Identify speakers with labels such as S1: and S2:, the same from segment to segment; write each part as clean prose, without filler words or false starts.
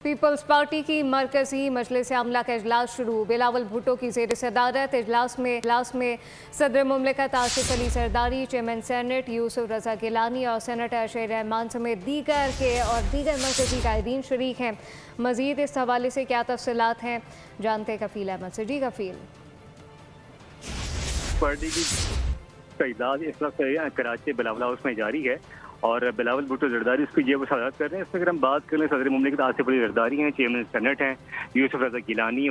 S1: Peoples party की मरकजी मजलिस अमला का इजलास शुरू। बिलावल भुट्टो की ज़ेर सदारत इजलास में सदर मुमलिकत आसिफ अली जरदारी, चेयरमैन सेनेट यूसुफ रजा गिलानी और सेनेटर अशर रहमान समेत दीगर मरकजी कायदीन शरीक हैं। मजीद इस हवाले से क्या तफसीलात हैं, जानते कफील अहमद से। जी कफील।
S2: पार्टी की इजलास इस वक्त कराची बिलावल हाउस में जारी है और बिलावल भुट्टो जरदारी उसकी ये वसादत कर रहे हैं। इसमें अगर हम बात करें, सदर मुमलिकत आसिफ अली जरदारी हैं, चेयरमैन सेनेट हैं यूसुफ रजा गिलानी,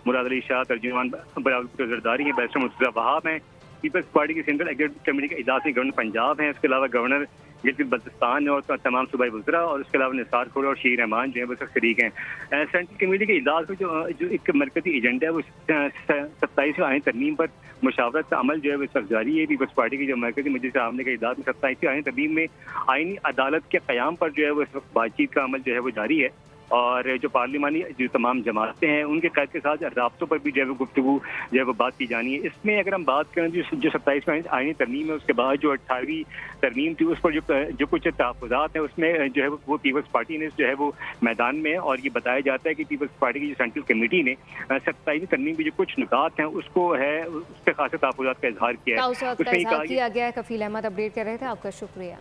S2: मुराद अली शाह, तर्जुमान बिलावल भुट्टो जरदारी हैं, बैरिस्टर मुर्तज़ा वहाब हैं। पीपल्स पार्टी की सेंट्रल एग्जीक्यूटिव कमेटी का इजलास में गवर्नर पंजाब हैं, इसके अलावा गवर्नर गिलगित बल्तिस्तान और तमाम सूबाई वज़रा और उसके अलावा निसार खोड़ा और शीर रहमान जो है वो सब शरीक हैं। सेंट्रल कमेटी के इजलास में जो एक मरकजी एजेंडा है वो 27वीं आईनी तरमीम पर मुशावरत का अमल जो है वो इस वक्त जारी है। पीपल्स पार्टी की जो मरकजी मजलिस आमले के इजलास में 27वीं आईनी तरमीम में आईनी अदालत के क़याम पर जो है वो इस वक्त बातचीत का अमल जो है वो जारी है और जो पार्लिमानी जो तमाम जमातें हैं उनके कैद के साथ राब्तों पर भी जो है वो गुफ्तगू जो है वो बात की जानी है। इसमें अगर हम बात करें जो 27वीं आईनी तरमीम है, उसके बाद जो 18वीं तरमीम थी उस पर जो कुछ तहफ़्फ़ुज़ात हैं उसमें जो है वो पीपल्स पार्टी ने जो है वो मैदान में है और ये बताया जाता है कि पीपल्स पार्टी की जो सेंट्रल कमेटी ने 27वीं तरमीम की जो कुछ नुकात हैं उसको है उस पर खासे तहफ़्फ़ुज़ात का इजहार किया है।
S1: किया गया है। कफील अहमद अपडेट कर रहे थे, आपका शुक्रिया।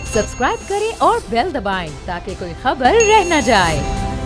S3: सब्सक्राइब करें और बेल दबाएं ताकि कोई खबर रह न जाए।